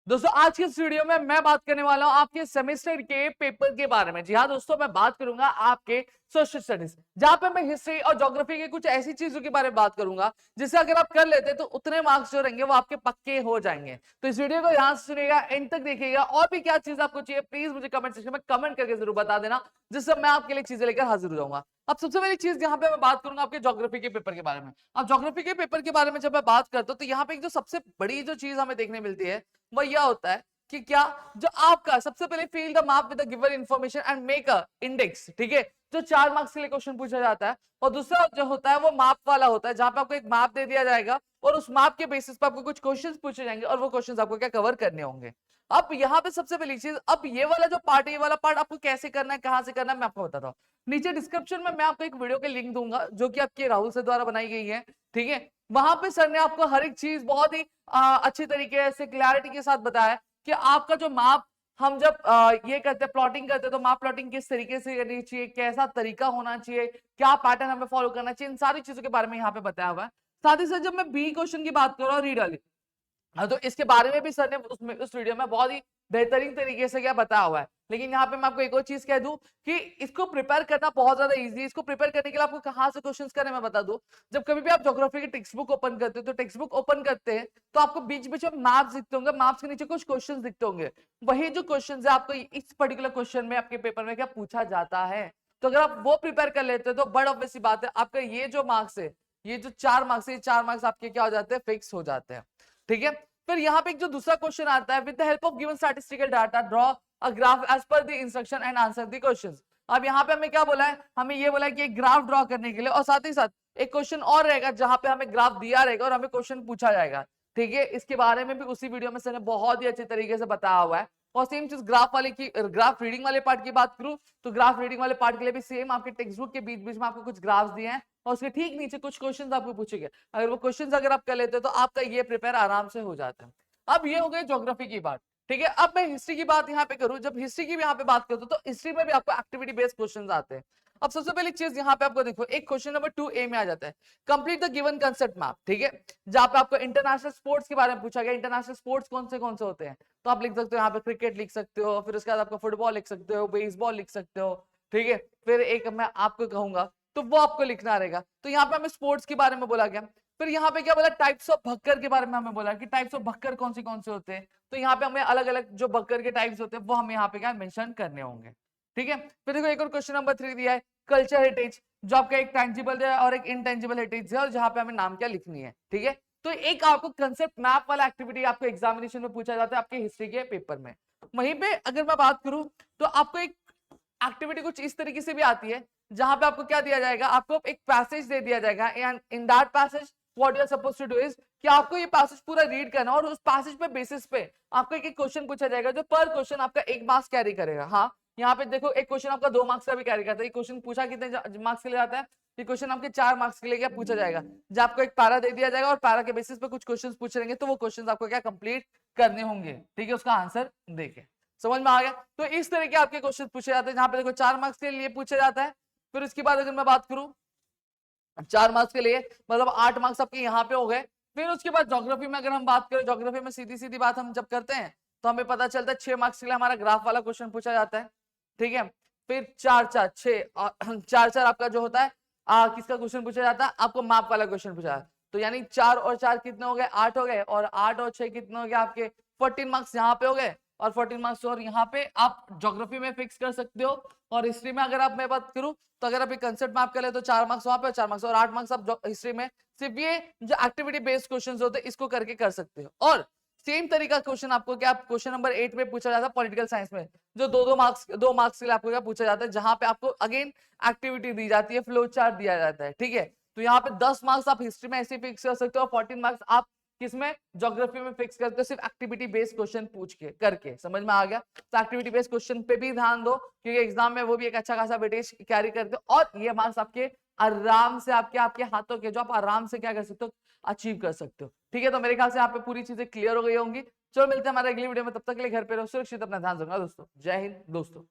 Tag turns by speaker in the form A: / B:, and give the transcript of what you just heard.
A: दोस्तों आज की इस वीडियो में मैं बात करने वाला हूं आपके सेमेस्टर के पेपर के बारे में। जी हाँ दोस्तों, मैं बात करूंगा आपके सोशल स्टडीज, जहां पे मैं हिस्ट्री और ज्योग्राफी के कुछ ऐसी चीजों के बारे में बात करूंगा जिसे अगर आप कर लेते तो उतने मार्क्स जो रहेंगे वो आपके पक्के हो जाएंगे। तो इस वीडियो को ध्यान से सुनिएगा, एंड तक देखिएगा। और भी क्या चीज आपको चाहिए प्लीज मुझे कमेंट सेक्शन में कमेंट करके जरूर बता देना, जिससे मैं आपके लिए चीजें लेकर हाजिर हो जाऊंगा। अब सबसे पहली चीज यहाँ पे मैं बात करूंगा आपके ज्योग्राफी के पेपर के बारे में। अब ज्योग्राफी के पेपर के बारे में जब मैं बात करता हूँ तो यहाँ पे एक जो सबसे बड़ी जो चीज हमें देखने मिलती है वो यह होता है कि क्या जो आपका सबसे पहले fill the map with the given information and make a index, ठीक है, जो 4 मार्क्स के लिए क्वेश्चन पूछा जाता है। और दूसरा जो होता है वो मैप वाला होता है, जहां पे आपको एक मैप दे दिया जाएगा और उस मैप के बेसिस पे आपको कुछ क्वेश्चंस पूछे जाएंगे और वो क्वेश्चंस आपको क्या कवर करने होंगे। अब यहाँ पे सबसे पहली चीज, अब ये वाला जो पार्ट है, ये वाला पार्ट आपको कैसे करना है, कहां से करना है, मैं आपको बताता हूँ। नीचे डिस्क्रिप्शन में मैं आपको एक वीडियो के लिंक दूंगा जो कि आपके राहुल सर द्वारा बनाई गई है, ठीक है। वहां पे सर ने आपको हर एक चीज बहुत ही अच्छी तरीके से क्लैरिटी के साथ बताया कि आपका जो मैप हम जब ये करते हैं, प्लॉटिंग करते हैं, तो मैप प्लॉटिंग किस तरीके से करनी चाहिए, कैसा तरीका होना चाहिए, क्या पैटर्न हमें फॉलो करना चाहिए, इन सारी चीजों के बारे में यहाँ पे बताया हुआ है। साथ ही साथ जब मैं बी क्वेश्चन की बात कर रहा हूँ, रीड वाली, हाँ, तो इसके बारे में भी सर ने उस वीडियो में बहुत ही बेहतरीन तरीके से क्या बताया हुआ है। लेकिन यहाँ पे मैं आपको एक और चीज कह दूं कि इसको प्रिपेयर करना बहुत ज्यादा इजी है। इसको प्रिपेयर करने के लिए आपको कहाँ से क्वेश्चंस करने मैं बता दूं। जब कभी भी आप ज्योग्राफी की टेक्स्ट बुक ओपन करते हो तो टेक्स्ट बुक ओपन करते हैं तो आपको बीच बीच में मैप्स दिखते होंगे, मैप्स के नीचे कुछ क्वेश्चन दिखते होंगे। वही जो क्वेश्चन है आपको इस पर्टिकुलर क्वेश्चन में आपके पेपर में क्या पूछा जाता है। तो अगर आप वो प्रिपेयर कर लेते हो तो बड़ ऑब्वियस बात है, आपका ये जो मार्क्स है, ये जो 4 मार्क्स है, 4 मार्क्स आपके क्या हो जाते हैं, फिक्स हो जाते हैं, ठीक है। फिर यहाँ पे एक जो दूसरा क्वेश्चन आता है, with the help of given statistical data draw a graph as per the instruction and answer the questions. अब यहाँ पे हमें क्या बोला है, हमें ये बोला है कि एक ग्राफ ड्रॉ करने के लिए, और साथ ही साथ एक क्वेश्चन और रहेगा जहां पे हमें ग्राफ दिया रहेगा और हमें क्वेश्चन पूछा जाएगा, ठीक है। इसके बारे में भी उसी वीडियो में सर ने बहुत ही अच्छे तरीके से बताया हुआ है। और सेम चीज ग्राफ वाले की, ग्राफ रीडिंग वाले पार्ट की बात करूं तो ग्राफ रीडिंग वाले पार्ट के लिए भी सेम आपके टेक्स्ट बुक के बीच बीच में आपको कुछ ग्राफ्स दिए हैं और उसके ठीक नीचे कुछ क्वेश्चंस आपको पूछेंगे। अगर वो क्वेश्चंस अगर आप कर लेते हो तो आपका ये प्रिपेयर आराम से हो जाता है। अब ये हो गई ज्योग्राफी की बात, ठीक है। अब मैं हिस्ट्री की बात यहाँ पे करूं, जब हिस्ट्री की भी यहाँ पे बात करता हूं तो हिस्ट्री में भी आपको एक्टिविटी बेस्ड क्वेश्चंस आते हैं। अब सबसे पहली चीज यहाँ पे आपको देखो, एक क्वेश्चन नंबर 2A में आ जाता है, complete the given concept map, ठीक है, जहां पे आपको इंटरनेशनल स्पोर्ट्स के बारे में पूछा गया। इंटरनेशनल स्पोर्ट्स कौन से होते हैं, तो आप लिख सकते हो यहाँ पे क्रिकेट लिख सकते हो, फिर उसके बाद आपको फुटबॉल लिख सकते हो, बेसबॉल लिख सकते हो, ठीक है। फिर एक मैं आपको कहूंगा तो वो आपको लिखना रहेगा। तो यहाँ पे हमें स्पोर्ट्स के बारे में बोला गया। फिर यहाँ पे क्या बोला, टाइप्स ऑफ भक्कर के बारे में हमें बोला कि टाइप्स ऑफ भक्कर कौन से होते हैं। तो यहाँ पे हमें अलग अलग जो भक्कर के टाइप्स होते हैं वो हमें यहाँ पे क्या मेंशन करने होंगे, ठीक है। फिर देखो एक और क्वेश्चन नंबर 3 दिया है, कल्चर हेरिटेज, जो आपका एक टेंजिबल है और एक इनटेंजिबल हेरिटेज है, और जहाँ पे हमें नाम क्या लिखनी है, ठीक है। तो एक आपको कंसेप्ट मैप वाला एक्टिविटी आपको एग्जामिनेशन में पूछा जाता है आपके हिस्ट्री के पेपर में। वहीं पे अगर मैं बात करूं तो आपको एक एक्टिविटी कुछ इस तरीके से भी आती है, जहां पे आपको क्या दिया जाएगा, आपको एक पैसेज दे दिया जाएगा and in that passage what you are supposed to do is कि आपको ये पैसेज पूरा रीड करना और उस पैसेज पे बेसिस पे आपको एक क्वेश्चन पूछा जाएगा जो पर क्वेश्चन आपका 1 मार्क्स कैरी करेगा। हाँ, यहाँ पे देखो एक क्वेश्चन आपका 2 मार्क्स का भी कैरी करता है। ये क्वेश्चन पूछा कितने मार्क्स के लिए जाता है, ये क्वेश्चन आपके 4 मार्क्स के लिए क्या पूछा जाएगा, जब आपको एक पैरा दे दिया जाएगा और पैरा के बेसिस पे कुछ क्वेश्चन पूछे जाएंगे तो वो क्वेश्चन आपको क्या कंप्लीट करने होंगे, ठीक है, उसका आंसर देके। समझ में आ गया। तो इस तरह के आपके क्वेश्चन पूछे जाते हैं जहां पे देखो 4 मार्क्स के लिए पूछा जाता है। फिर उसके बाद अगर मैं बात करूं 4 मार्क्स के लिए मतलब 8 मार्क्स आपके यहाँ पे हो गए। फिर उसके बाद ज्योग्राफी में अगर हम बात करें, ज्योग्राफी में सीधी सीधी बात हम जब करते हैं तो हमें पता चलता है 6 मार्क्स के लिए हमारा ग्राफ वाला क्वेश्चन पूछा जाता है, ठीक है। फिर 4 4 आपका जो होता है किसका क्वेश्चन पूछा जाता है, आपको मैप वाला क्वेश्चन पूछा जाता है। तो यानी 4 और 4 कितने हो गए, 8 हो गए, और 8 और 6 कितने हो गए आपके 14 मार्क्स यहाँ पे हो गए, और 14 मार्क्स और यहाँ पे आप ज्योग्राफी में फिक्स कर सकते हो। और हिस्ट्री में अगर आप मैं बात करूं तो अगर आप कंसेप्ट मैप कर ले तो 4 मार्क्स वहां पे, 4 मार्क्स और 8 मार्क्स आप हिस्ट्री में सिर्फ ये जो एक्टिविटी बेस्ड क्वेश्चंस होते हैं इसको करके कर सकते हो। और सेम तरीका क्वेश्चन आपको क्या क्वेश्चन नंबर 8 में पूछा जाता है पॉलिटिकल साइंस में, जो 2 मार्क्स के लिए आपको क्या पूछा जाता है, जहां पे आपको अगेन एक्टिविटी दी जाती है, फ्लो चार्ट दिया जाता है, ठीक है। तो यहाँ पे 10 मार्क्स आप हिस्ट्री में ऐसे फिक्स कर सकते हो और 14 मार्क्स आप किसमें, ज्योग्राफी में फिक्स करते हो, सिर्फ एक्टिविटी बेस्ड क्वेश्चन पूछ के करके। समझ में आ गया। तो एक्टिविटी बेस्ड क्वेश्चन पे भी ध्यान दो क्योंकि एग्जाम में वो भी एक अच्छा खासा वेटेज कैरी करते हो, और ये मार्क्स आपके आराम से आपके आपके हाथों के जो आप आराम से क्या कर सकते हो, अचीव कर सकते हो, ठीक है। तो मेरे ख्याल से यहाँ पे पूरी चीजें क्लियर हो गई होंगी। चलो मिलते हैं हमारे अगली वीडियो में, तब तक के लिए घर पे रहो सुरक्षित, अपना ध्यान रखना दोस्तों। जय हिंद दोस्तों।